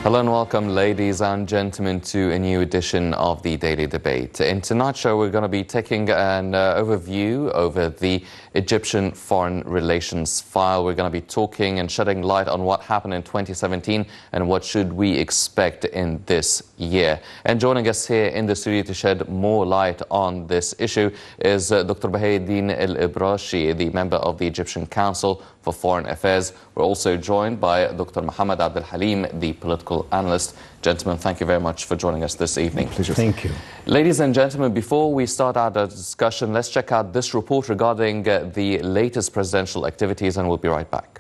Hello and welcome, ladies and gentlemen, to a new edition of the Daily Debate. In tonight's show, we're going to be taking an overview over the Egyptian foreign relations file. We're going to be talking and shedding light on what happened in 2017 and what should we expect in this year. And joining us here in the studio to shed more light on this issue is Dr. Behi الابراشي, the member of the Egyptian Council for Foreign Affairs. We're also joined by Dr. محمد الحليم, the political analyst. Gentlemen, thank you very much for joining us this evening. Pleasure. Thank you. Ladies and gentlemen, before we start our discussion, let's check out this report regarding the latest presidential activities, and we'll be right back.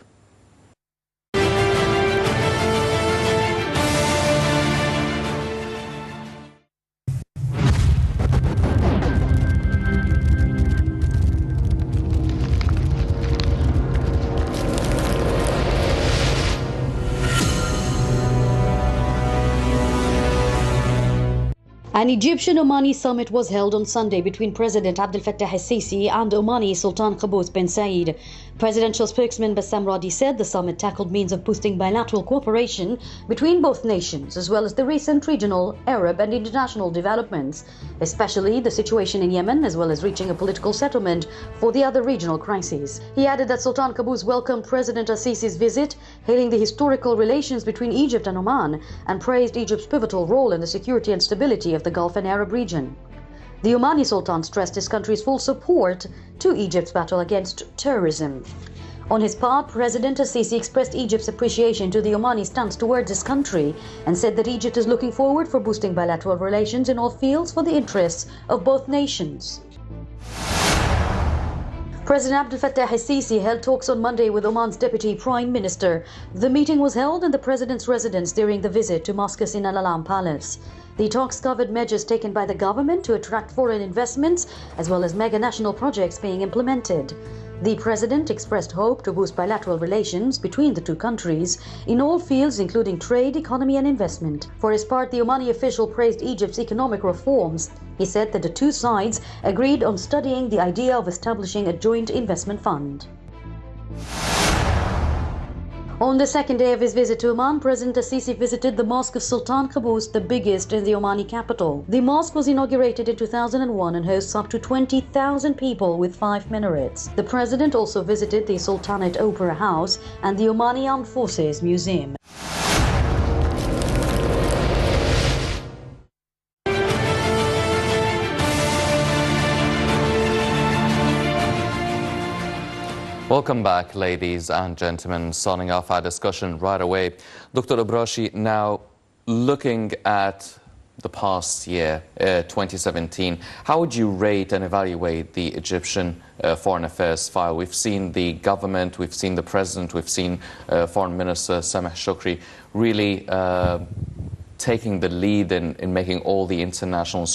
An Egyptian-Omani summit was held on Sunday between President Abdel Fattah el-Sisi and Omani Sultan Qaboos bin Said. Presidential spokesman Bassam Radi said the summit tackled means of boosting bilateral cooperation between both nations, as well as the recent regional, Arab and international developments, especially the situation in Yemen, as well as reaching a political settlement for the other regional crises. He added that Sultan Qaboos welcomed President al-Sisi's visit, hailing the historical relations between Egypt and Oman, and praised Egypt's pivotal role in the security and stability of the Gulf and Arab region. The Omani Sultan stressed his country's full support to Egypt's battle against terrorism. On his part, President al-Sisi expressed Egypt's appreciation to the Omani stance towards his country and said that Egypt is looking forward for boosting bilateral relations in all fields for the interests of both nations. President Abdel Fattah el-Sisi held talks on Monday with Oman's Deputy Prime Minister. The meeting was held in the President's residence during the visit to Moscow's in Al Alam Palace. The talks covered measures taken by the government to attract foreign investments, as well as mega-national projects being implemented. The President expressed hope to boost bilateral relations between the two countries in all fields, including trade, economy and investment. For his part, the Omani official praised Egypt's economic reforms. He said that the two sides agreed on studying the idea of establishing a joint investment fund. On the second day of his visit to Oman, President al-Sisi visited the Mosque of Sultan Qaboos, the biggest in the Omani capital. The mosque was inaugurated in 2001 and hosts up to 20,000 people with 5 minarets. The President also visited the Sultanate Opera House and the Omani Armed Forces Museum. Welcome back, ladies and gentlemen. Starting off our discussion right away. Dr. Abarashi, now looking at the past year, 2017, how would you rate and evaluate the Egyptian foreign affairs file? We've seen the government, we've seen the president, we've seen Foreign Minister Sameh Shukri really taking the lead in making all the international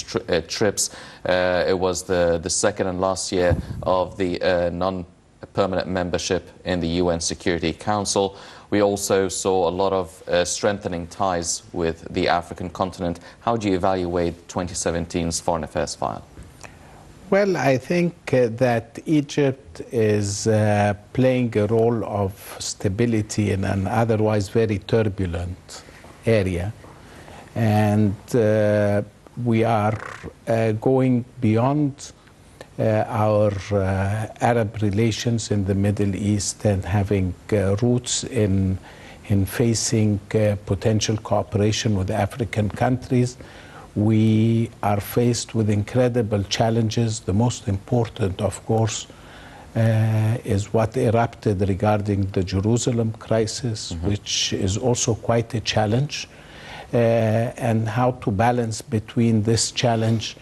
trips. It was the second and last year of the non-permanent membership in the UN Security Council. We also saw a lot of strengthening ties with the African continent. How do you evaluate 2017's foreign affairs file? Well, I think that Egypt is playing a role of stability in an otherwise very turbulent area. And we are going beyond our Arab relations in the Middle East and having roots in facing potential cooperation with African countries. We are faced with incredible challenges. The most important, of course, is what erupted regarding the Jerusalem crisis, which is also quite a challenge, and how to balance between this challenge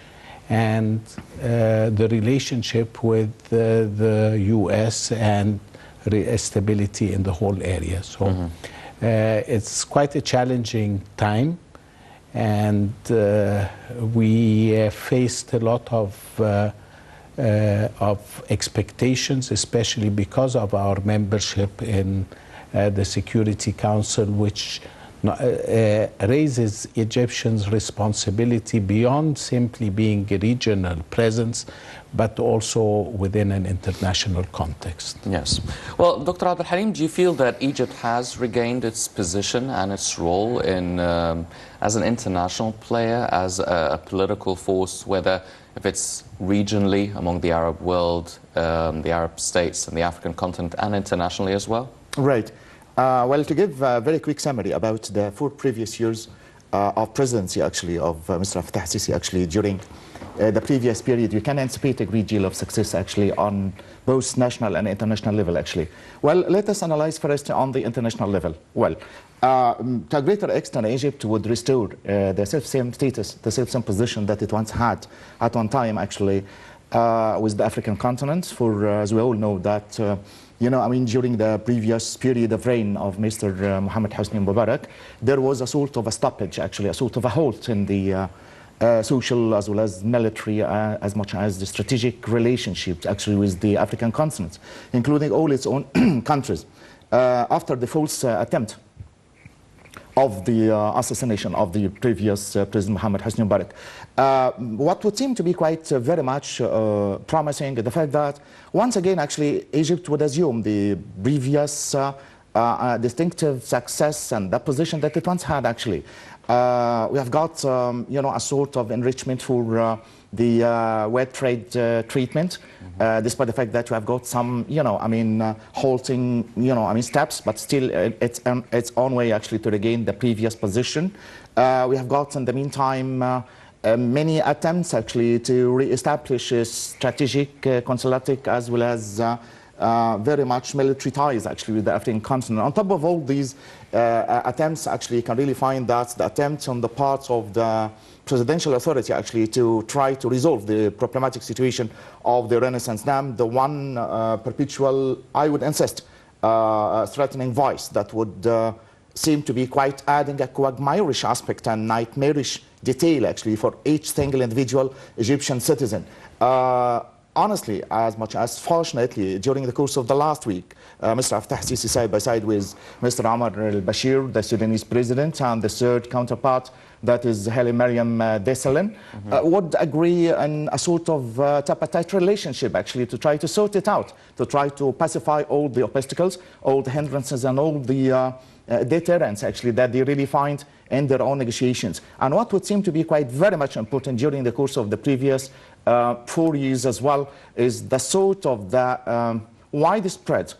and the relationship with the U.S. and stability in the whole area. So it's quite a challenging time, and we faced a lot of expectations, especially because of our membership in the Security Council, which raises Egyptians' responsibility beyond simply being a regional presence, but also within an international context. Yes. Well, Dr. Al-Halim, do you feel that Egypt has regained its position and its role in, as an international player, as a political force, whether if it's regionally among the Arab world, the Arab states and the African continent, and internationally as well? Right. Well, to give a very quick summary about the 4 previous years of presidency, actually, of Mr. Fattah al-Sisi, actually, during the previous period, you can anticipate a great deal of success, actually, on both national and international level, actually. Well, let us analyze first on the international level. Well, to a greater extent, Egypt would restore the self-same status, the self-same position that it once had at one time, actually, with the African continent. For, as we all know, that, you know, I mean, during the previous period of reign of Mr. Mohammed Hosni Mubarak, there was a sort of a stoppage, actually, a sort of a halt in the social as well as military, as much as the strategic relationships actually with the African continent, including all its own countries, after the false attempt of the assassination of the previous President Mohammed Hosni Mubarak. What would seem to be quite very much promising, the fact that once again actually Egypt would assume the previous distinctive success and the position that it once had actually. We have got, you know, a sort of enrichment for the wet trade treatment, despite the fact that we have got some, you know, I mean, halting, you know, I mean, steps, but still its own way actually to regain the previous position. We have got in the meantime many attempts actually to re-establish strategic, consulatic, as well as very much military ties actually with the African continent. On top of all these attempts, actually, you can really find that the attempts on the part of the presidential authority actually to try to resolve the problematic situation of the Renaissance Dam, the one perpetual, I would insist, threatening voice that would seem to be quite adding a quagmirish aspect and nightmarish detail actually for each single individual Egyptian citizen. Honestly, as much as fortunately, during the course of the last week, Mr. Fattah al-Sisi side by side with Mr. Omar al-Bashir, the Sudanese president, and the third counterpart, that is Haile Mariam Desalegn, would agree on a sort of tripartite relationship, actually, to try to sort it out, to try to pacify all the obstacles, all the hindrances, and all the deterrents, actually, that they really find in their own negotiations. And what would seem to be quite very much important during the course of the previous 4 years as well is the sort of the widespread,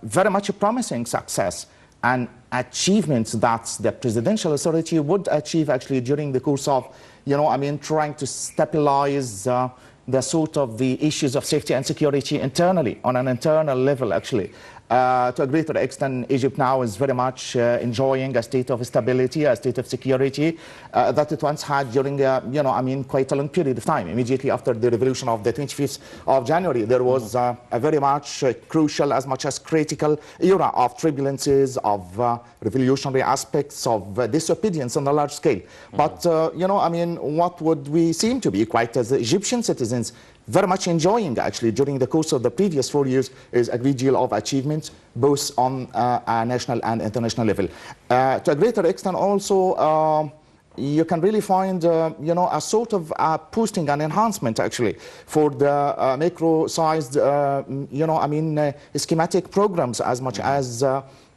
very much a promising success and achievements that the presidential authority would achieve actually during the course of, you know, I mean, trying to stabilize the sort of the issues of safety and security internally, on an internal level actually. To a greater extent, Egypt now is very much enjoying a state of stability, a state of security that it once had during, you know, I mean, quite a long period of time. Immediately after the revolution of the 25th of January, there was a very much crucial, as much as critical era of turbulences, of revolutionary aspects, of disobedience on a large scale. But, you know, I mean, what would we seem to be quite as Egyptian citizens very much enjoying actually during the course of the previous 4 years is a great deal of achievement both on a national and international level. To a greater extent also you can really find you know, a sort of boosting and enhancement actually for the macro-sized you know, I mean schematic programs, as much as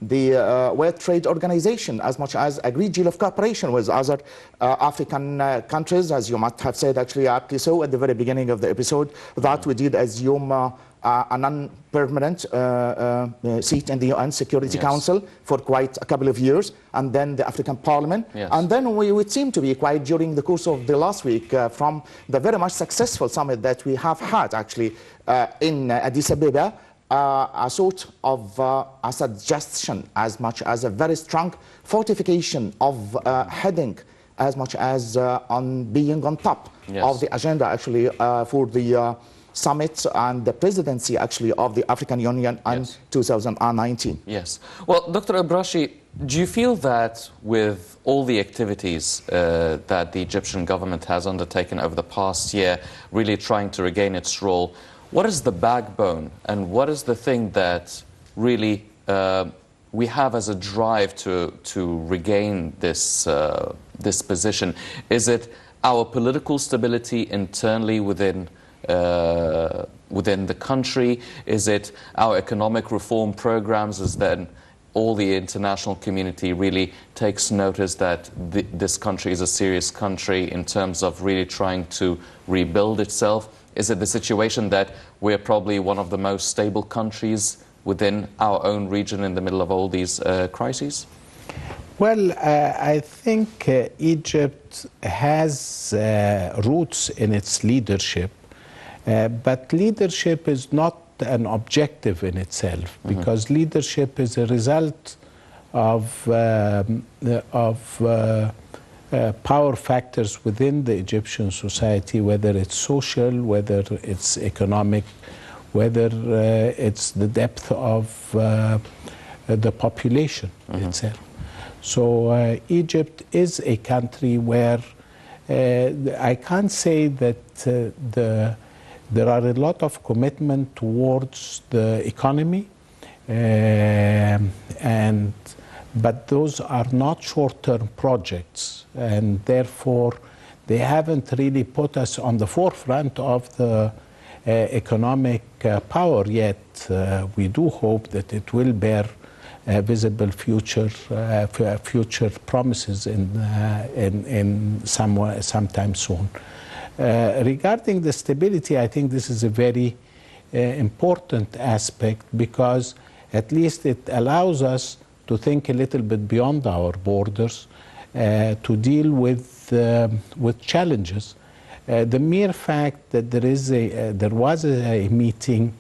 the World Trade Organization, as much as a great deal of cooperation with other African countries, as you might have said actually aptly so at the very beginning of the episode, that we did assume a non-permanent seat in the UN Security Council for quite a couple of years, and then the African Parliament. And then we would seem to be quite during the course of the last week from the very much successful summit that we have had actually in Addis Ababa, a sort of a suggestion, as much as a very strong fortification of heading, as much as on being on top of the agenda actually for the summit and the presidency actually of the African Union in 2019. Yes. Well, Dr. Abrashi, do you feel that with all the activities that the Egyptian government has undertaken over the past year, really trying to regain its role, what is the backbone and what is the thing that really, you know, I mean, keeps Egypt going? What is the thing that really, you know, I mean, keeps Egypt going? Well, we have as a drive to regain this, this position? Is it our political stability internally within the country? Is it our economic reform programs, as then all the international community really takes notice that this country is a serious country in terms of really trying to rebuild itself? Is it the situation that we're probably one of the most stable countries within our own region in the middle of all these crises? Well, I think Egypt has roots in its leadership, but leadership is not an objective in itself, because leadership is a result of power factors within the Egyptian society, whether it's social, whether it's economic, whether it's the depth of the population itself. So Egypt is a country where I can't say that there are a lot of commitment towards the economy, but those are not short-term projects, and therefore they haven't really put us on the forefront of the economic power yet. We do hope that it will bear visible future promises in sometime soon. Regarding the stability, I think this is a very important aspect, because at least it allows us to think a little bit beyond our borders, to deal with challenges. The mere fact that there was a meeting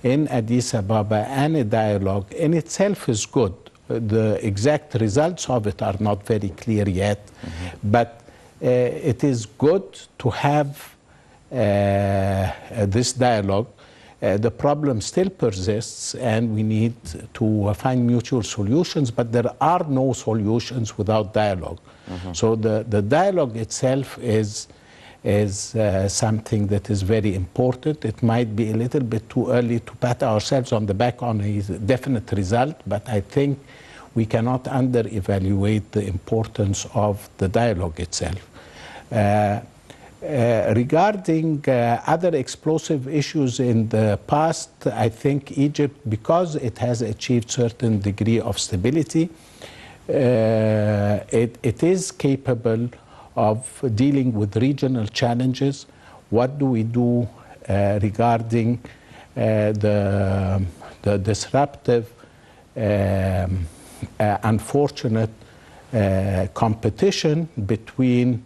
in Addis Ababa and a dialogue in itself is good. The exact results of it are not very clear yet, but it is good to have this dialogue. The problem still persists, and we need to find mutual solutions, but there are no solutions without dialogue. So the dialogue itself is something that is very important. It might be a little bit too early to pat ourselves on the back on a definite result, but I think we cannot under-evaluate the importance of the dialogue itself. Regarding other explosive issues in the past, I think Egypt, because it has achieved certain degree of stability, it is capable of dealing with regional challenges. What do we do regarding the disruptive, unfortunate competition between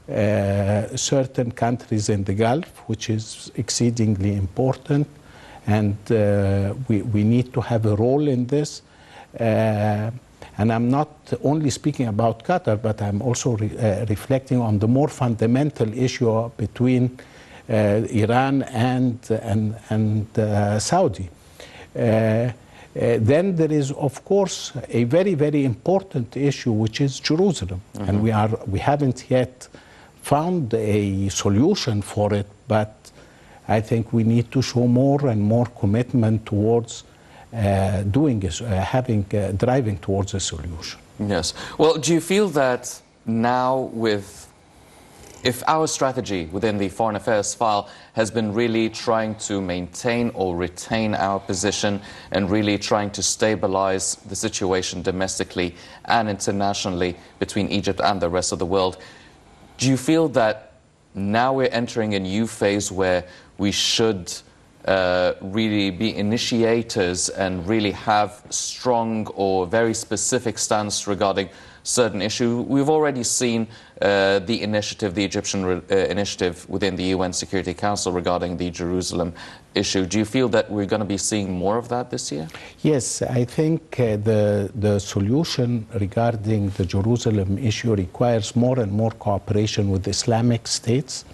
certain countries in the Gulf, which is exceedingly important, and we need to have a role in this. And I'm not only speaking about Qatar, but I'm also reflecting on the more fundamental issue between Iran and Saudi. Then there is, of course, a very, very important issue, which is Jerusalem. And we haven't yet found a solution for it, but I think we need to show more and more commitment towards driving towards a solution. Yes. Well, do you feel that now, if our strategy within the foreign affairs file has been really trying to maintain or retain our position and really trying to stabilize the situation domestically and internationally between Egypt and the rest of the world, do you feel that now we're entering a new phase where we should really be initiators and really have strong or very specific stance regarding certain issues? We've already seen the initiative, the Egyptian initiative within the UN Security Council regarding the Jerusalem issue. Do you feel that we're going to be seeing more of that this year? Yes, I think the solution regarding the Jerusalem issue requires more and more cooperation with Islamic states,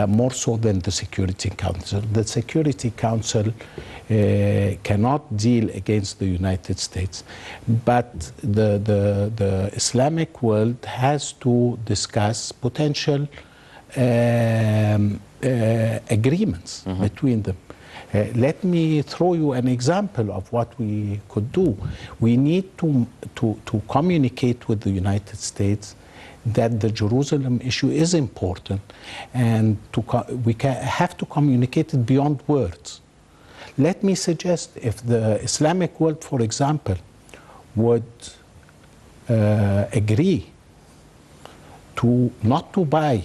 more so than the Security Council. The Security Council cannot deal against the United States, but the Islamic world has to discuss potential agreements between them. Let me throw you an example of what we could do. We need to communicate with the United States that the Jerusalem issue is important, and we have to communicate it beyond words. Let me suggest, if the Islamic world, for example, would agree to not to buy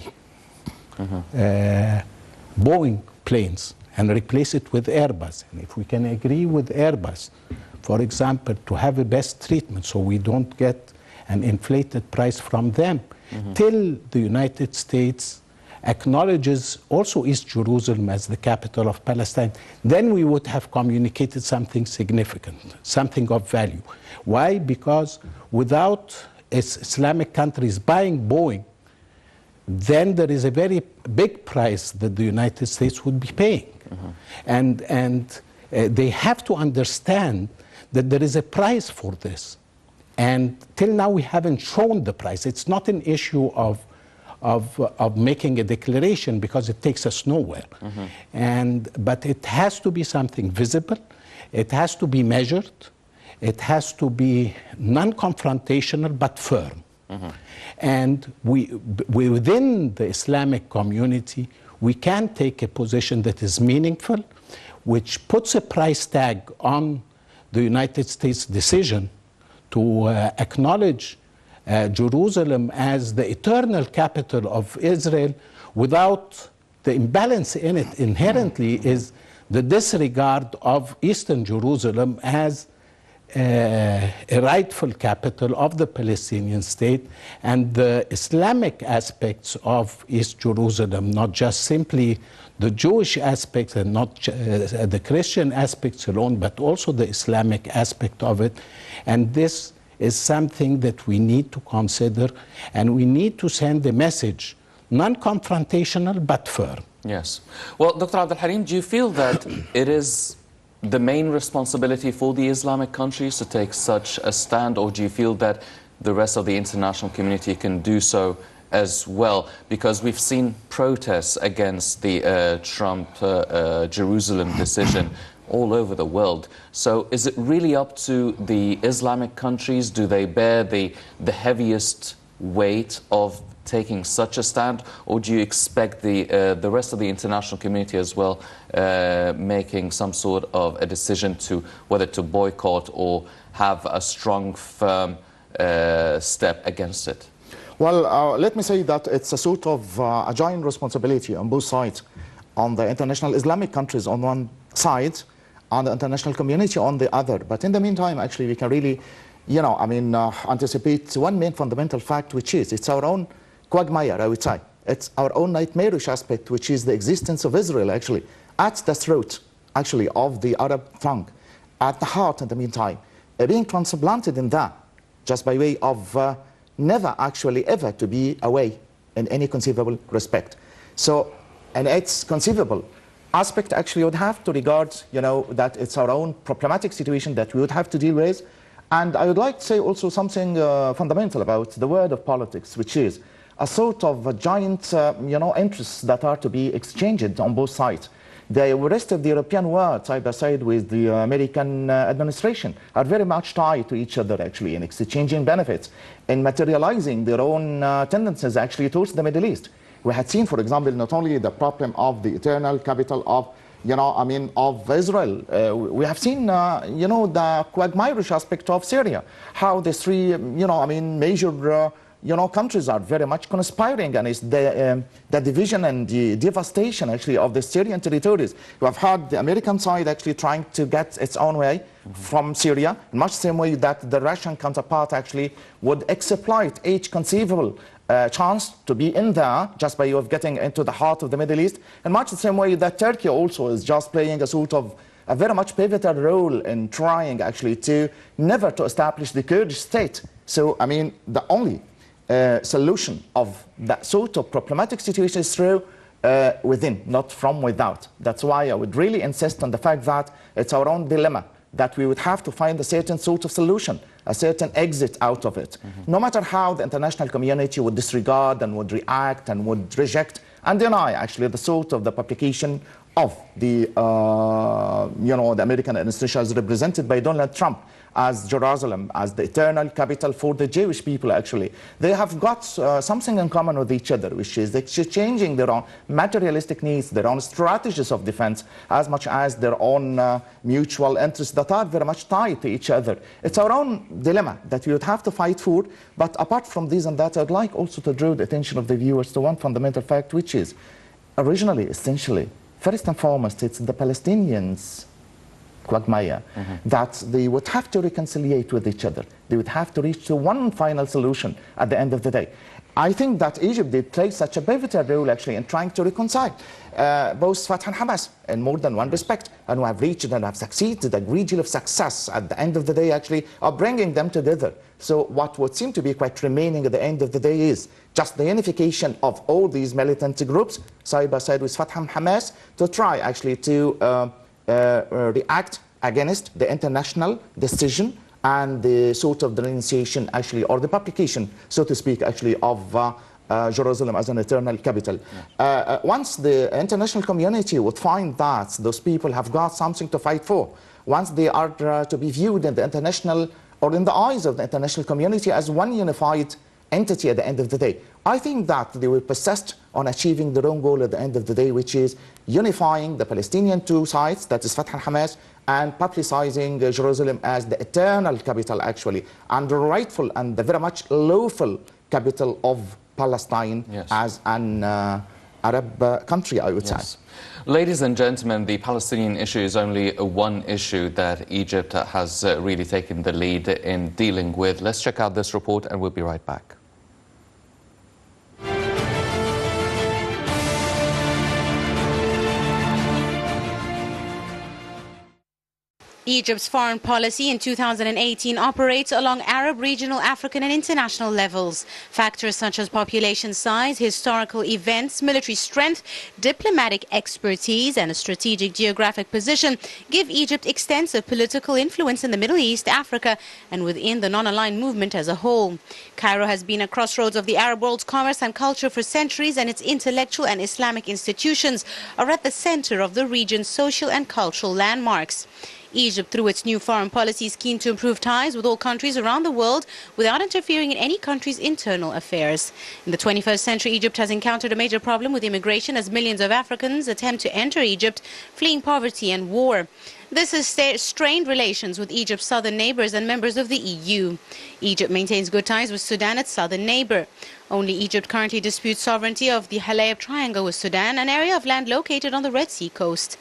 Boeing planes and replace it with Airbus. And if we can agree with Airbus, for example, to have a best treatment so we don't get an inflated price from them, till the United States acknowledges also East Jerusalem as the capital of Palestine, then we would have communicated something significant, something of value. Why? Because without Islamic countries buying Boeing, then there is a very big price that the United States would be paying. And they have to understand that there is a price for this. And till now we haven't shown the price. It's not an issue of making a declaration, because it takes us nowhere. But it has to be something visible. It has to be measured. It has to be non-confrontational but firm. And within the Islamic community, we can take a position that is meaningful, which puts a price tag on the United States decision to acknowledge Jerusalem as the eternal capital of Israel, without the imbalance in it inherently is the disregard of Eastern Jerusalem as a rightful capital of the Palestinian state, and the Islamic aspects of East Jerusalem, not just simply the Jewish aspects and not the Christian aspects alone, but also the Islamic aspect of it. And this is something that we need to consider, and we need to send a message, non-confrontational but firm. Yes. Well, Dr. Abdul-Halim, do you feel that it is the main responsibility for the Islamic countries to take such a stand, or do you feel that the rest of the international community can do so as well? Because we've seen protests against the Trump Jerusalem decision all over the world. So is it really up to the Islamic countries? Do they bear the heaviest weight of taking such a stand, or do you expect the rest of the international community as well making some sort of a decision to whether to boycott or have a strong, firm step against it? Well, let me say that it's a sort of a joint responsibility on both sides, on the international Islamic countries on one side, on the international community on the other. But in the meantime, actually, we can really, anticipate one main fundamental fact, which is it's our own quagmire, I would say. It's our own nightmarish aspect, which is the existence of Israel, actually, at the throat, actually, of the Arab tongue, at the heart, in the meantime, being transplanted in that, just by way of never actually ever to be away in any conceivable respect. So, and it's conceivable aspect actually would have to regard, that it's our own problematic situation that we would have to deal with. And I would like to say also something fundamental about the world of politics, which is a sort of a giant, interests that are to be exchanged on both sides. The rest of the European world, side by side with the American administration, are very much tied to each other, actually, in exchanging benefits, in materializing their own tendencies, actually, towards the Middle East. We had seen, for example, not only the problem of the eternal capital of, of Israel. We have seen, the quagmirish aspect of Syria, how the three, major countries are very much conspiring against the division and the devastation, actually, of the Syrian territories. You have had the American side actually trying to get its own way from Syria, in much the same way that the Russian counterpart actually would exploit each conceivable chance to be in there just by way of getting into the heart of the Middle East, in much the same way that Turkey also is just playing a sort of a very much pivotal role in trying actually to never to establish the Kurdish state. So, the only solution of that sort of problematic situation is through within, not from without. That's why I would really insist on the fact that it's our own dilemma, that we would have to find a certain sort of solution, a certain exit out of it. No matter how the international community would disregard and would react and would reject and deny actually the sort of the publication of the, the American administration as represented by Donald Trump as Jerusalem, as the eternal capital for the Jewish people actually. They have got something in common with each other, which is exchanging their own materialistic needs, their own strategies of defense, as much as their own mutual interests that are very much tied to each other. It's our own dilemma that we would have to fight for, but apart from this and that, I'd like also to draw the attention of the viewers to one fundamental fact, which is originally, essentially, first and foremost, it's the Palestinians quagmire, that they would have to reconciliate with each other. They would have to reach to one final solution at the end of the day. I think that Egypt did play such a pivotal role actually in trying to reconcile both Fatah and Hamas in more than one respect, and we have reached and have succeeded a great deal of success at the end of the day actually of bringing them together. So what would seem to be quite remaining at the end of the day is just the unification of all these militant groups side by side with Fatah and Hamas to try actually to react against the international decision and the sort of denunciation actually, or the publication, so to speak, actually, of Jerusalem as an eternal capital. Once the international community would find that those people have got something to fight for, once they are to be viewed in the international, or in the eyes of the international community as one unified entity at the end of the day, I think that they will persist on achieving their own goal at the end of the day, which is unifying the Palestinian two sides, that is Fatah and Hamas, and publicizing Jerusalem as the eternal capital actually, and the rightful and the very much lawful capital of Palestine, yes, as an Arab country, I would, yes, say. Ladies and gentlemen, the Palestinian issue is only one issue that Egypt has really taken the lead in dealing with. Let's check out this report and we'll be right back. Egypt's foreign policy in 2018 operates along Arab, regional, African and international levels. Factors such as population size, historical events, military strength, diplomatic expertise and a strategic geographic position give Egypt extensive political influence in the Middle East, Africa and within the non-aligned movement as a whole. Cairo has been a crossroads of the Arab world's commerce and culture for centuries, and its intellectual and Islamic institutions are at the center of the region's social and cultural landmarks. Egypt, through its new foreign policy, is keen to improve ties with all countries around the world without interfering in any country's internal affairs. In the 21st century, Egypt has encountered a major problem with immigration as millions of Africans attempt to enter Egypt, fleeing poverty and war. This has strained relations with Egypt's southern neighbors and members of the EU. Egypt maintains good ties with Sudan, its southern neighbor. Only Egypt currently disputes sovereignty of the Halab Triangle with Sudan, an area of land located on the Red Sea coast.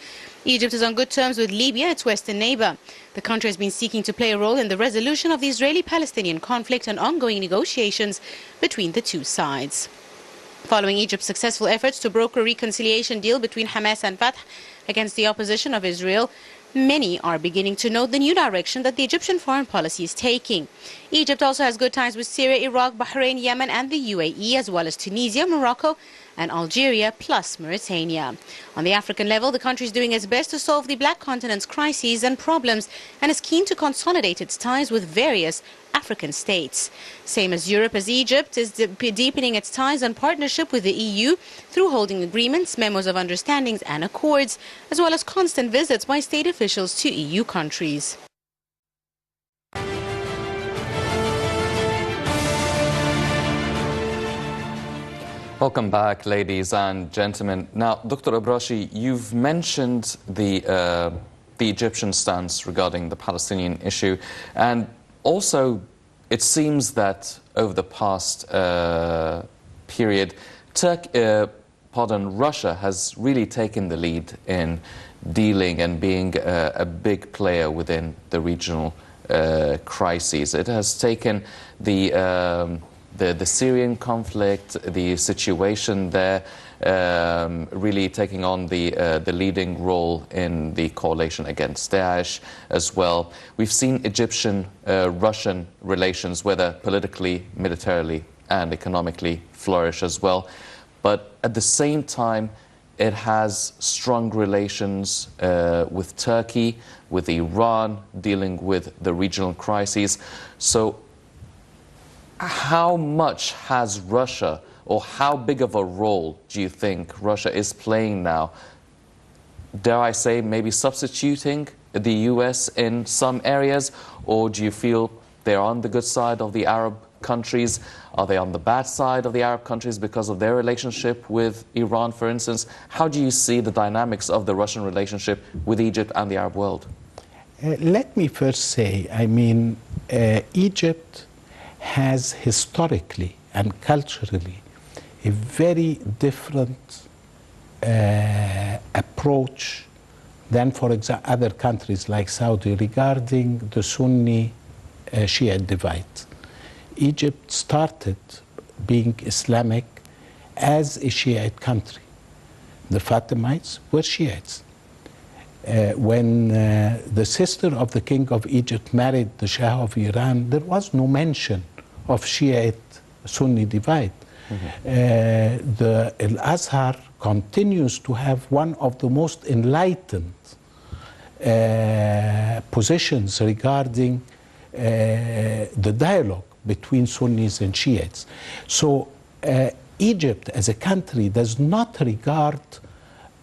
Egypt is on good terms with Libya, its western neighbor. The country has been seeking to play a role in the resolution of the Israeli-Palestinian conflict and ongoing negotiations between the two sides. Following Egypt's successful efforts to broker a reconciliation deal between Hamas and Fatah against the opposition of Israel, many are beginning to note the new direction that the Egyptian foreign policy is taking. Egypt also has good ties with Syria, Iraq, Bahrain, Yemen and the UAE, as well as Tunisia, Morocco and Algeria, plus Mauritania. On the African level, the country is doing its best to solve the Black Continent's crises and problems and is keen to consolidate its ties with various African states. Same as Europe, as Egypt is deepening its ties and partnership with the EU through holding agreements, memos of understandings and accords, as well as constant visits by state officials to EU countries. Welcome back, ladies and gentlemen. Now, Dr. Abrashi, you've mentioned the Egyptian stance regarding the Palestinian issue, and also it seems that over the past period, Russia has really taken the lead in dealing and being a big player within the regional crises. It has taken the Syrian conflict, the situation there, really taking on the leading role in the coalition against Daesh as well. We've seen Egyptian-Russian relations, whether politically, militarily, and economically, flourish as well. But at the same time, it has strong relations with Turkey, with Iran, dealing with the regional crises. So how much has Russia or how big of a role do you think Russia is playing now? Dare I say, maybe substituting the US in some areas, or do you feel they're on the good side of the Arab countries? Are they on the bad side of the Arab countries because of their relationship with Iran, for instance? How do you see the dynamics of the Russian relationship with Egypt and the Arab world? Let me first say, I mean, Egypt has historically and culturally a very different approach than, for example, other countries like Saudi regarding the Sunni Shiite divide. Egypt started being Islamic as a Shiite country. The Fatimites were Shiites. When the sister of the king of Egypt married the Shah of Iran, there was no mention of Shiite-Sunni divide. The Al-Azhar continues to have one of the most enlightened positions regarding the dialogue between Sunnis and Shiites. So Egypt as a country does not regard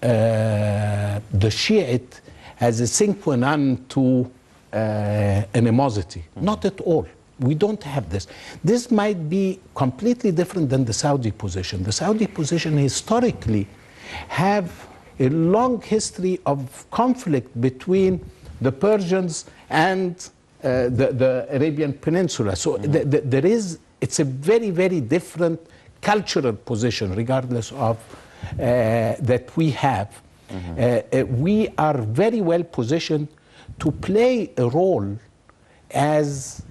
the Shiite as a sine qua non to animosity. Not at all. We don't have this. This might be completely different than the Saudi position. The Saudi position historically have a long history of conflict between the Persians and the Arabian Peninsula. So it's a very, very different cultural position regardless of that we have. We are very well positioned to play a role as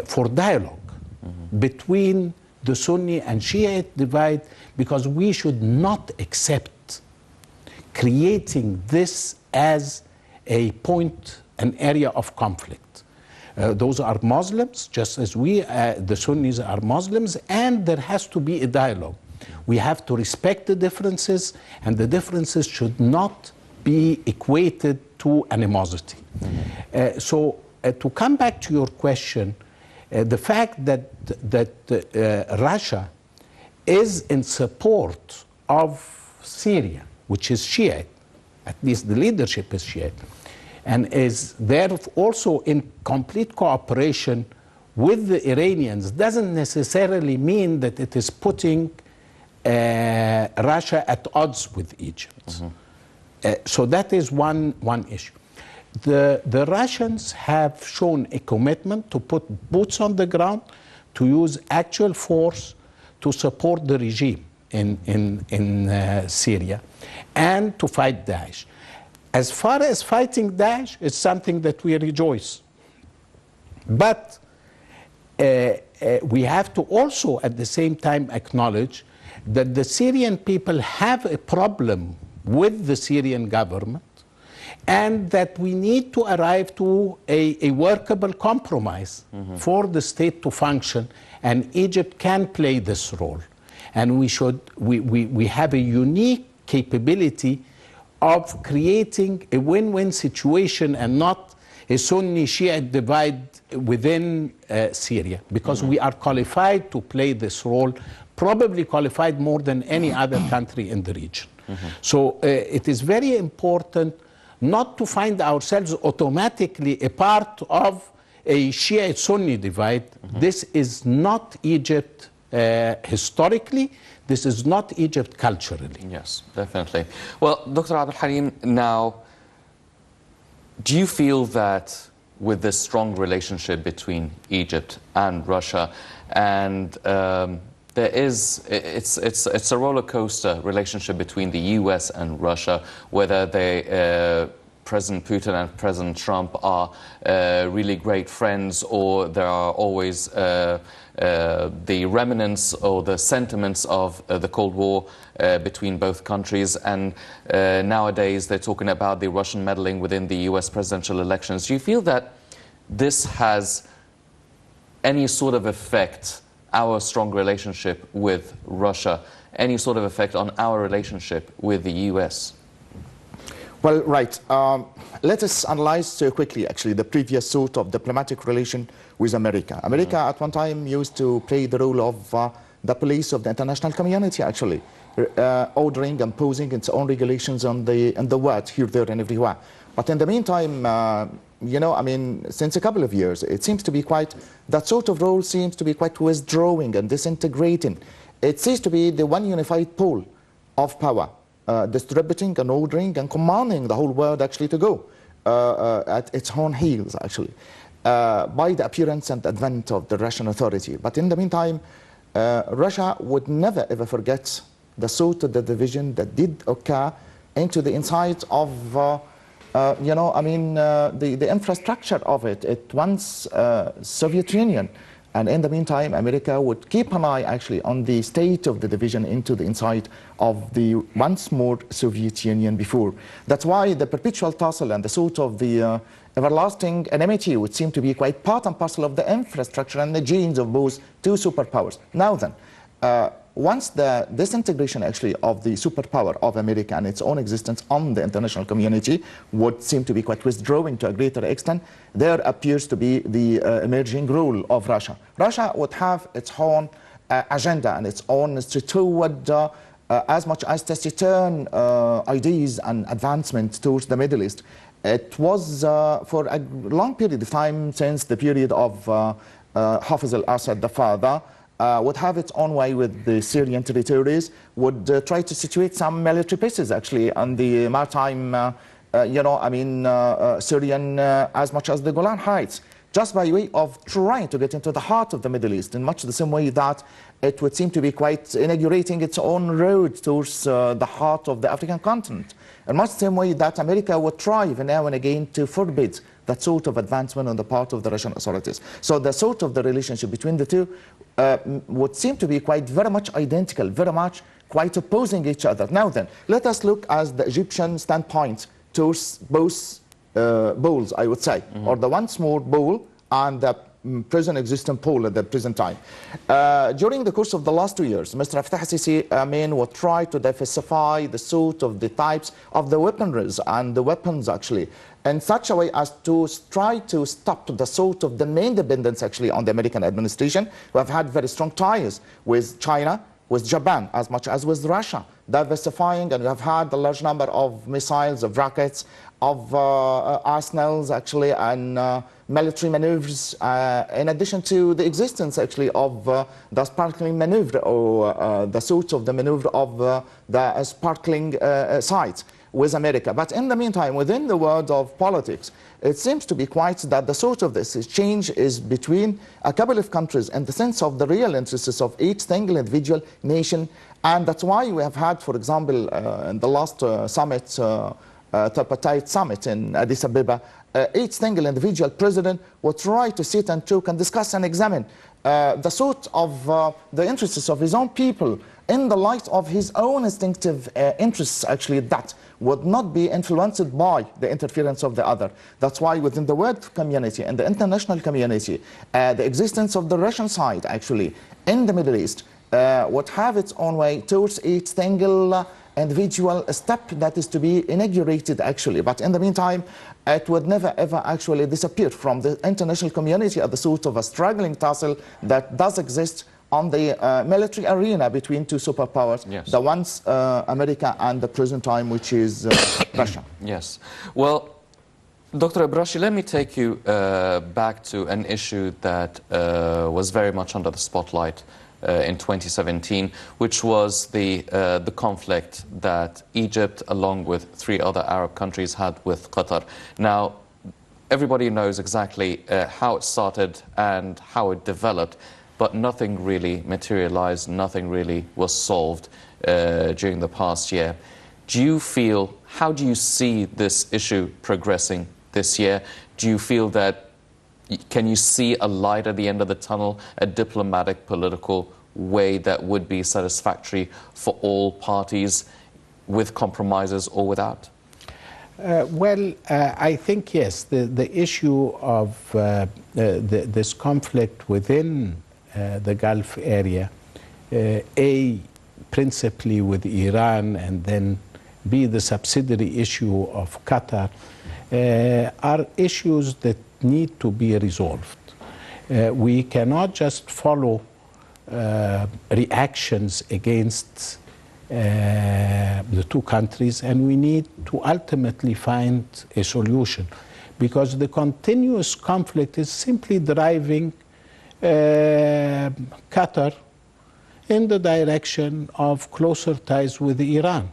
for dialogue between the Sunni and Shiite divide, because we should not accept creating this as a point, an area of conflict. Those are Muslims, just as we, the Sunnis are Muslims, and there has to be a dialogue. We have to respect the differences, and the differences should not be equated to animosity. So to come back to your question, the fact that Russia is in support of Syria, which is Shiite, at least the leadership is Shiite, and is there also in complete cooperation with the Iranians, doesn't necessarily mean that it is putting Russia at odds with Egypt. So that is one issue. The Russians have shown a commitment to put boots on the ground, to use actual force to support the regime in Syria and to fight Daesh. As far as fighting Daesh, it's something that we rejoice. But we have to also at the same time acknowledge that the Syrian people have a problem with the Syrian government, and that we need to arrive to a workable compromise for the state to function, and Egypt can play this role. And we have a unique capability of creating a win-win situation and not a Sunni-Shiite divide within Syria, because we are qualified to play this role, probably qualified more than any other country in the region. So it is very important not to find ourselves automatically a part of a Shiite-Sunni divide. This is not Egypt historically. This is not Egypt culturally. Yes, definitely. Well, Dr. Al-Halim, now, do you feel that with this strong relationship between Egypt and Russia, and it's a roller coaster relationship between the US and Russia, whether President Putin and President Trump are really great friends, or there are always the remnants or the sentiments of the Cold War between both countries, and nowadays they're talking about the Russian meddling within the US presidential elections. Do you feel that this has any sort of effect, our strong relationship with Russia, any sort of effect on our relationship with the US? Well, right. Let us analyze quickly, actually, the previous sort of diplomatic relation with America. America at one time used to play the role of the police of the international community, actually, ordering, imposing its own regulations on the world, here, there, and everywhere. But in the meantime, you know, I mean, since a couple of years, it seems to be quite, that sort of role seems to be quite withdrawing and disintegrating. It seems to be the one unified pole of power, distributing and ordering and commanding the whole world actually to go at its own heels, actually, by the appearance and advent of the Russian authority. But in the meantime, Russia would never ever forget the sort of the division that did occur into the inside of you know, I mean, the infrastructure of it. It once Soviet Union. And in the meantime, America would keep an eye actually on the state of the division into the inside of the once more Soviet Union before. That's why the perpetual tussle and the sort of the everlasting enmity would seem to be quite part and parcel of the infrastructure and the genes of both two superpowers. Now then, once the disintegration actually of the superpower of America and its own existence on the international community would seem to be quite withdrawing to a greater extent, there appears to be the emerging role of Russia. Russia would have its own agenda and its own toward as much as taciturn ideas and advancement towards the Middle East. It was for a long period of time, since the period of Hafiz al-Assad, the father, would have its own way with the Syrian territories, would try to situate some military bases actually on the maritime, you know, I mean, Syrian, as much as the Golan Heights, just by way of trying to get into the heart of the Middle East, in much the same way that it would seem to be quite inaugurating its own road towards the heart of the African continent. In much the same way that America would try even now and again to forbid that sort of advancement on the part of the Russian authorities. So the sort of the relationship between the two would seem to be quite very much identical, very much quite opposing each other. Now then, let us look at the Egyptian standpoint towards both poles, I would say, or the once more pole and the present existing pole at the present time. During the course of the last 2 years, Mr. Fattah al-Sisi would try to diversify the sort of the types of the weaponries and the weapons actually in such a way as to try to stop the sort of the main dependence actually on the American administration, who have had very strong ties with China, with Japan, as much as with Russia, diversifying, and we have had a large number of missiles, of rockets, of arsenals actually, and military maneuvers, in addition to the existence actually of the sparkling maneuver, or the sort of the maneuver of the sparkling sites with America. But in the meantime, within the world of politics, it seems to be quite that the sort of this change is between a couple of countries in the sense of the real interests of each single individual nation. And that's why we have had, for example, in the last summit, tripartite summit in Addis Ababa, each single individual president will try to sit and talk and discuss and examine the sort of the interests of his own people in the light of his own instinctive interests actually that would not be influenced by the interference of the other. That's why within the world community and the international community, the existence of the Russian side actually in the Middle East would have its own way towards each single individual step that is to be inaugurated actually. But in the meantime, it would never ever actually disappear from the international community at the sort of a struggling tussle that does exist on the military arena between two superpowers, yes. The ones America and the present time, which is Russia. Yes. Well, Dr. Abrashi, let me take you back to an issue that was very much under the spotlight in 2017, which was the conflict that Egypt, along with 3 other Arab countries, had with Qatar. Now, everybody knows exactly how it started and how it developed, but nothing really materialized, nothing really was solved during the past year. Do you feel, how do you see this issue progressing this year? Do you feel that, can you see a light at the end of the tunnel, a diplomatic, political way that would be satisfactory for all parties, with compromises or without? Well, I think, yes, the issue of this conflict within the Gulf area, A, principally with Iran, and then B, the subsidiary issue of Qatar, are issues that need to be resolved. We cannot just follow reactions against the two countries, and we need to ultimately find a solution, because the continuous conflict is simply driving Qatar in the direction of closer ties with Iran.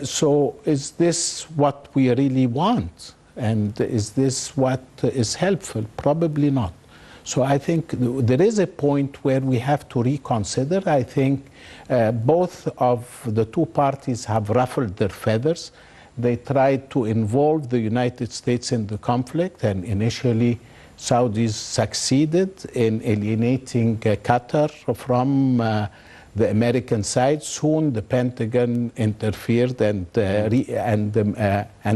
So is this what we really want? And is this what is helpful? Probably not. So I think there is a point where we have to reconsider. I think both of the two parties have ruffled their feathers. They tried to involve the United States in the conflict, and initially Saudis succeeded in alienating Qatar from the American side. Soon the Pentagon interfered, and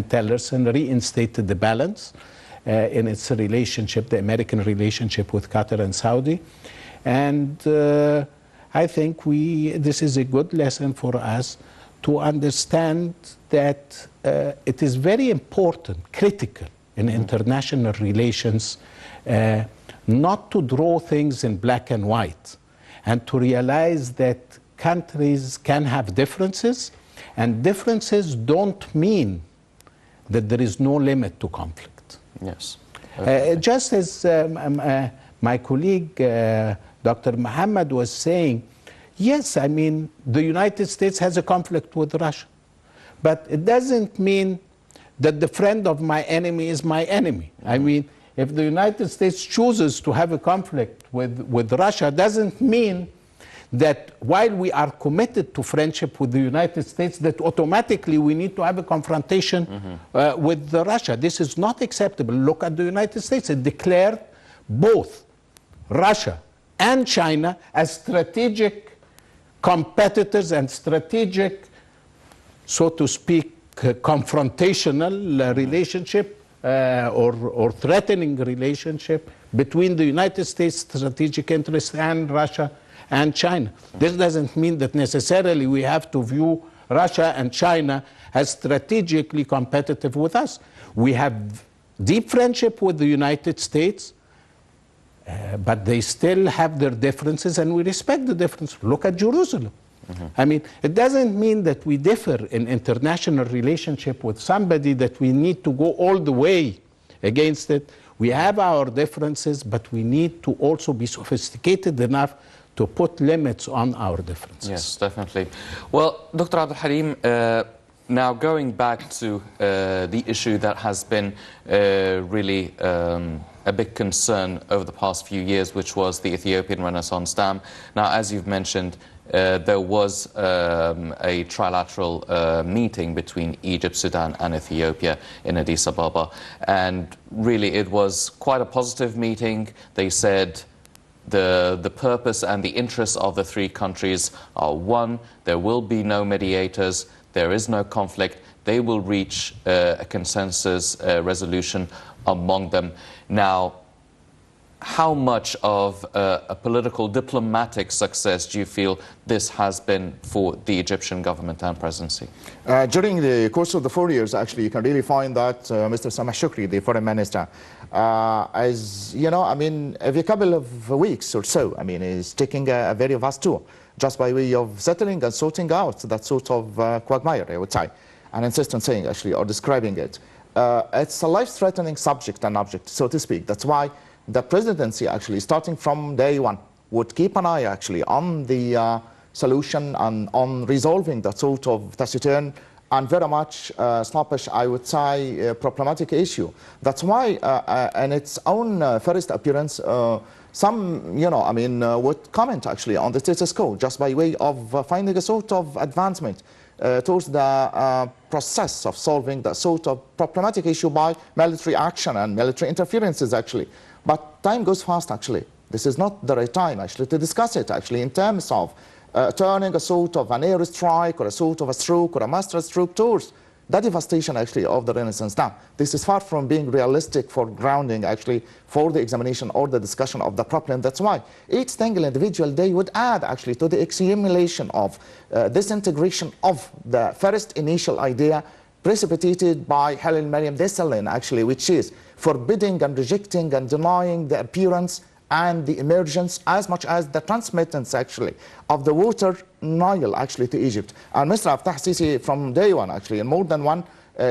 Tillerson reinstated the balance in its relationship, the American relationship with Qatar and Saudi. And I think this is a good lesson for us to understand that it is very important, critical in international relations, not to draw things in black and white, and to realize that countries can have differences, and differences don't mean that there is no limit to conflict. Yes. Just as my colleague, Dr. Muhammad, was saying, yes, I mean, the United States has a conflict with Russia, but it doesn't mean that the friend of my enemy is my enemy. I mean, if the United States chooses to have a conflict with Russia, doesn't mean that while we are committed to friendship with the United States, that automatically we need to have a confrontation with Russia. This is not acceptable. Look at the United States. It declared both Russia and China as strategic competitors and strategic, so to speak, confrontational relationship or threatening relationship between the United States' strategic interests and Russia and China. This doesn't mean that necessarily we have to view Russia and China as strategically competitive with us. We have deep friendship with the United States, but they still have their differences, and we respect the differences. Look at Jerusalem. I mean, it doesn't mean that we differ in international relationship with somebody that we need to go all the way against it. We have our differences, but we need to also be sophisticated enough to put limits on our differences. Yes, definitely. Well, Dr. Al-Halim, now going back to the issue that has been really a big concern over the past few years, which was the Ethiopian Renaissance Dam. Now, as you've mentioned, there was a trilateral meeting between Egypt, Sudan and Ethiopia in Addis Ababa. And really it was quite a positive meeting. They said the purpose and the interests of the three countries are one. There will be no mediators. There is no conflict. They will reach a consensus resolution among them. Now, how much of a political diplomatic success do you feel this has been for the Egyptian government and presidency? During the course of the 4 years, actually, you can really find that Mr. Sameh Shukri, the foreign minister, as you know, I mean, every couple of weeks or so, I mean, is taking a very vast tour, just by way of settling and sorting out that sort of quagmire, I would say, and insist on saying, actually, or describing it. It's a life-threatening subject and object, so to speak. That's why the presidency, actually, starting from day one, would keep an eye, actually, on the solution and on resolving that sort of taciturn and very much snobbish, I would say, problematic issue. That's why, in its own first appearance, some, you know, I mean, would comment, actually, on the status quo, just by way of finding a sort of advancement towards the process of solving that sort of problematic issue by military action and military interferences, actually. But time goes fast, actually. This is not the right time, actually, to discuss it, actually, in terms of turning a sort of an airstrike or a sort of a stroke or a master stroke towards the devastation, actually, of the Renaissance Dam. This is far from being realistic for grounding, actually, for the examination or the discussion of the problem. That's why each single individual day would add, actually, to the accumulation of disintegration of the first initial idea precipitated by Helen Mariam Desalegn, actually, which is forbidding and rejecting and denying the appearance and the emergence as much as the transmittance actually of the water Nile actually to Egypt. And Mr. Fattah Sisi from day one actually in more than one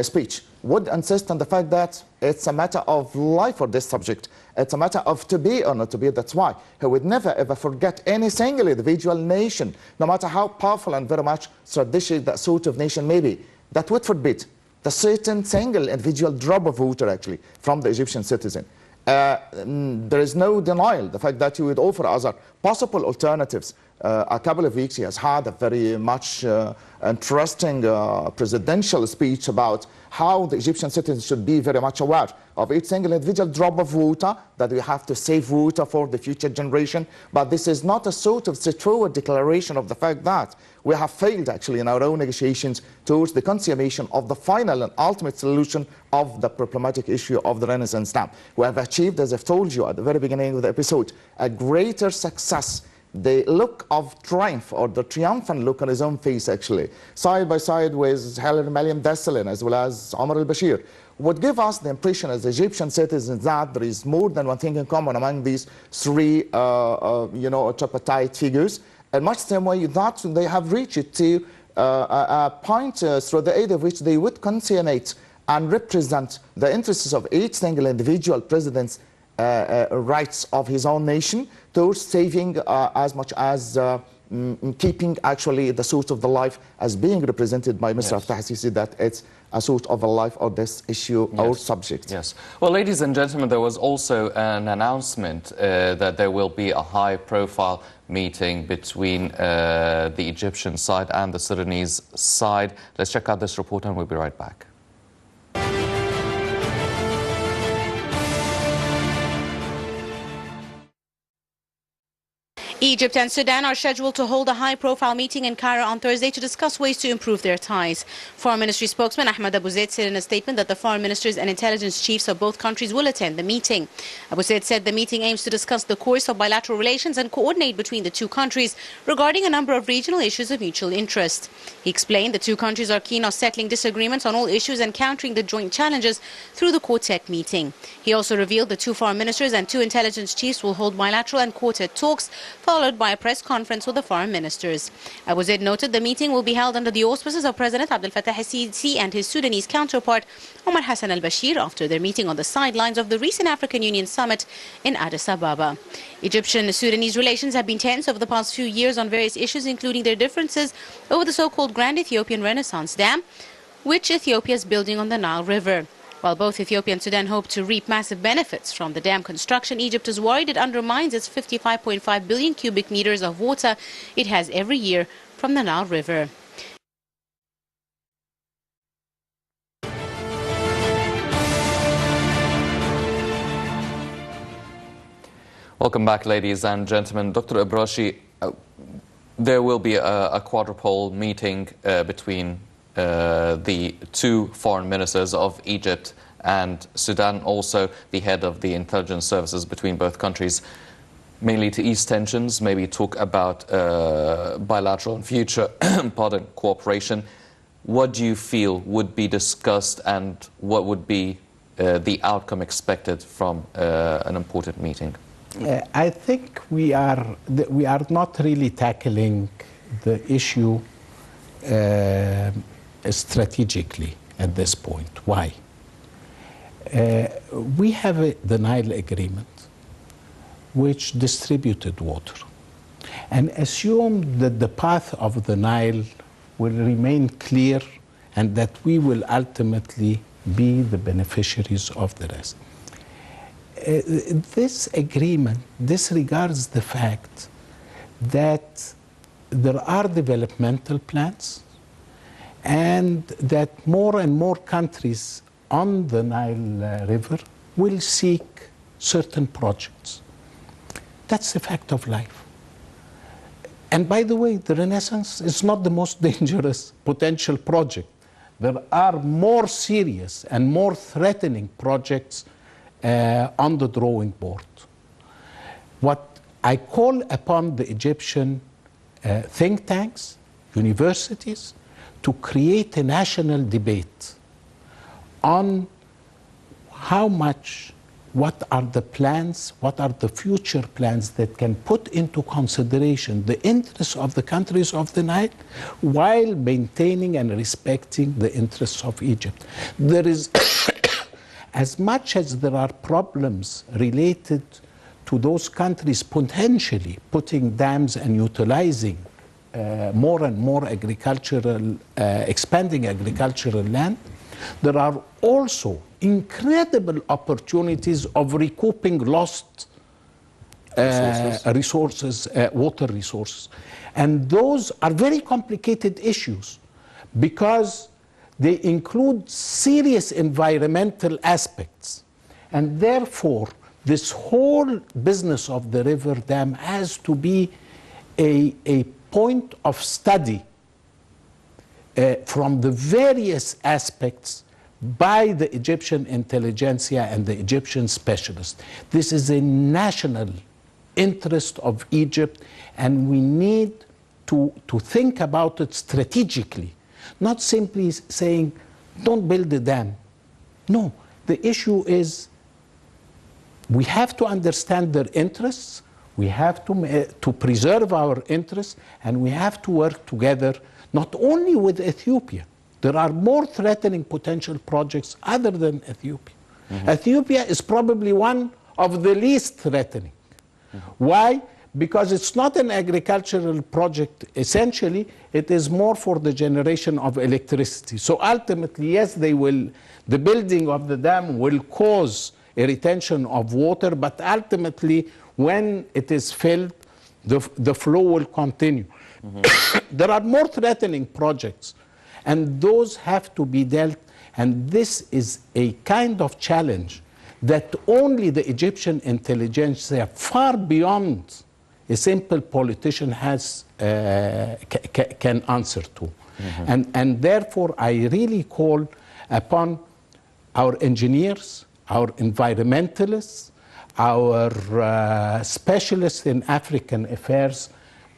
speech would insist on the fact that it's a matter of life for this subject. It's a matter of to be or not to be. That's why he would never ever forget any single individual nation, no matter how powerful and very much strategic that sort of nation may be, that would forbid the certain single individual drop of water actually from the Egyptian citizen. There is no denial the fact that he would offer other possible alternatives. A couple of weeks he has had a very much interesting presidential speech about how the Egyptian citizens should be very much aware of each single individual drop of water, that we have to save water for the future generation. But this is not a sort of straightforward declaration of the fact that we have failed actually in our own negotiations towards the consummation of the final and ultimate solution of the problematic issue of the Renaissance Dam. We have achieved, as I've told you at the very beginning of the episode, a greater success. The look of triumph, or the triumphant look on his own face actually, side by side with Helen Mariam Desalegn as well as Omar al-Bashir, would give us the impression as Egyptian citizens that there is more than one thing in common among these three tripartite figures, in much the same way that they have reached to a point through the aid of which they would consummate and represent the interests of each single individual president's rights of his own nation, towards saving as much as keeping actually the source of the life as being represented by Mr. Fattah Sisi, that it's a sort of a life or this issue or subject. Yes. Well, ladies and gentlemen, there was also an announcement that there will be a high-profile meeting between the Egyptian side and the Sudanese side. Let's check out this report and we'll be right back. Egypt and Sudan are scheduled to hold a high-profile meeting in Cairo on Thursday to discuss ways to improve their ties. Foreign Ministry spokesman Ahmed Abu Zaid said in a statement that the foreign ministers and intelligence chiefs of both countries will attend the meeting. Abu Zaid said the meeting aims to discuss the course of bilateral relations and coordinate between the two countries regarding a number of regional issues of mutual interest. He explained the two countries are keen on settling disagreements on all issues and countering the joint challenges through the quartet meeting. He also revealed the two foreign ministers and two intelligence chiefs will hold bilateral and quartet talks, followed by a press conference with the foreign ministers. Abu Zaid noted the meeting will be held under the auspices of President Fattah Sisi and his Sudanese counterpart Omar Hassan al-Bashir after their meeting on the sidelines of the recent African Union summit in Addis Ababa. Egyptian-Sudanese relations have been tense over the past few years on various issues, including their differences over the so-called Grand Ethiopian Renaissance Dam, which Ethiopia is building on the Nile River. While both Ethiopia and Sudan hope to reap massive benefits from the dam construction, Egypt is worried it undermines its 55.5 billion cubic meters of water it has every year from the Nile River. Welcome back, ladies and gentlemen. Dr. Abrashi, there will be a quadrupole meeting between the two foreign ministers of Egypt and Sudan, also the head of the intelligence services between both countries, mainly to ease tensions, maybe talk about bilateral and future cooperation. What do you feel would be discussed and what would be the outcome expected from an important meeting? I think we are not really tackling the issue strategically at this point. Why? We have the Nile Agreement, which distributed water, and assumed that the path of the Nile will remain clear and that we will ultimately be the beneficiaries of the rest. This agreement disregards the fact that there are developmental plans and that more and more countries on the Nile River will seek certain projects. That's the fact of life. And by the way, the Renaissance is not the most dangerous potential project. There are more serious and more threatening projects on the drawing board. What I call upon the Egyptian think tanks, universities, to create a national debate on how much what are the plans, what are the future plans that can put into consideration the interests of the countries of the Nile while maintaining and respecting the interests of Egypt. There is, as much as there are problems related to those countries potentially putting dams and utilizing more and more agricultural, expanding agricultural land, there are also incredible opportunities of recouping lost resources, water resources. And those are very complicated issues because they include serious environmental aspects. And therefore, this whole business of the river dam has to be a point of study from the various aspects by the Egyptian intelligentsia and the Egyptian specialists. This is a national interest of Egypt, and we need to think about it strategically, not simply saying, don't build a dam. No, the issue is we have to understand their interests, we have to preserve our interests, and we have to work together, not only with Ethiopia. There are more threatening potential projects other than Ethiopia. Ethiopia is probably one of the least threatening. Why? Because it's not an agricultural project, essentially, it is more for the generation of electricity. So ultimately, yes, the building of the dam will cause a retention of water, but ultimately, when it is filled, the flow will continue. There are more threatening projects, and those have to be dealt, and this is a kind of challenge that only the Egyptian intelligentsia, far beyond a simple politician, can answer to. And therefore, I really call upon our engineers, our environmentalists, our specialists in African affairs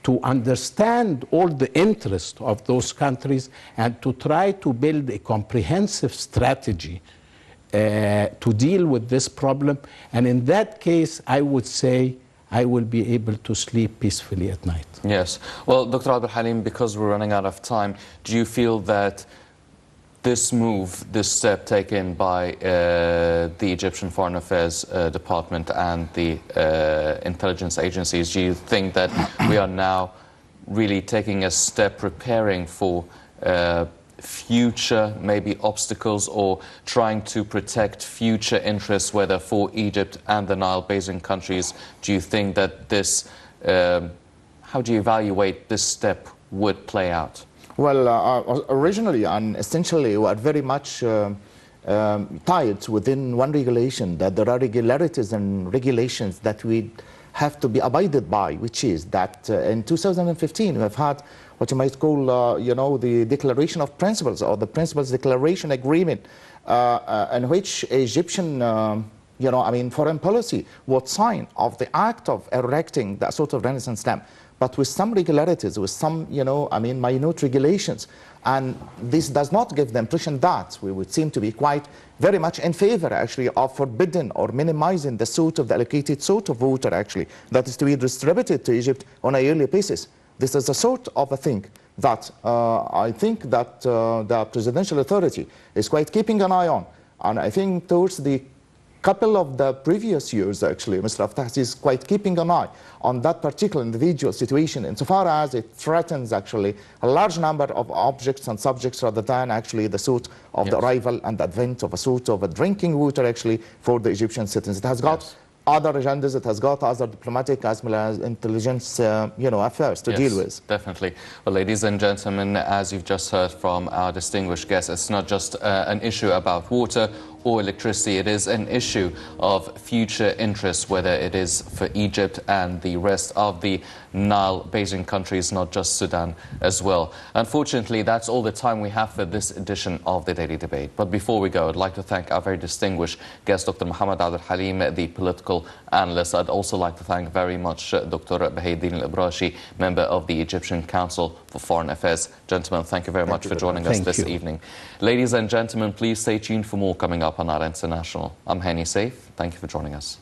to understand all the interests of those countries and to try to build a comprehensive strategy to deal with this problem. And in that case, I would say I will be able to sleep peacefully at night. Yes. Well, Dr. Al-Halim, because we're running out of time, do you feel that this move, this step taken by the Egyptian Foreign Affairs Department and the intelligence agencies, do you think that we are now really taking a step preparing for future maybe obstacles or trying to protect future interests, whether for Egypt and the Nile Basin countries? Do you think that this, how do you evaluate this step would play out? Well, originally and essentially we are very much tied within one regulation, that there are regularities and regulations that we have to be abided by, which is that in 2015 we've had what you might call, the Declaration of Principles, or the Principles Declaration Agreement, in which Egyptian, foreign policy would sign of the act of erecting that sort of Renaissance dam, but with some regularities, with some, minute regulations. And this does not give the impression that we would seem to be quite very much in favor, actually, of forbidding or minimizing the sort of the allocated sort of water, actually, that is to be distributed to Egypt on a yearly basis. This is the sort of a thing that I think that the presidential authority is quite keeping an eye on. And I think towards the couple of the previous years, actually, Mr. Al-Sisi is quite keeping an eye on that particular individual situation insofar as it threatens, actually, a large number of objects and subjects rather than, actually, the sort of the arrival and the advent of a sort of a drinking water, actually, for the Egyptian citizens. It has got other agendas, it has got other diplomatic as well as intelligence, affairs to deal with. Definitely. Well, ladies and gentlemen, as you've just heard from our distinguished guests, it's not just an issue about water or electricity, it is an issue of future interests, whether it is for Egypt and the rest of the Nile Basin countries, not just Sudan as well. Unfortunately, that's all the time we have for this edition of the Daily Debate. But before we go, I'd like to thank our very distinguished guest, Dr. Muhammad Al-Halim, the political political analyst. I'd also like to thank very much Dr. Bهي الابراشي, member of the Egyptian Council for Foreign Affairs. Gentlemen, thank you very much for joining us this evening. Ladies and gentlemen, please stay tuned for more coming up on our International. I'm Hani Saif. Thank you for joining us.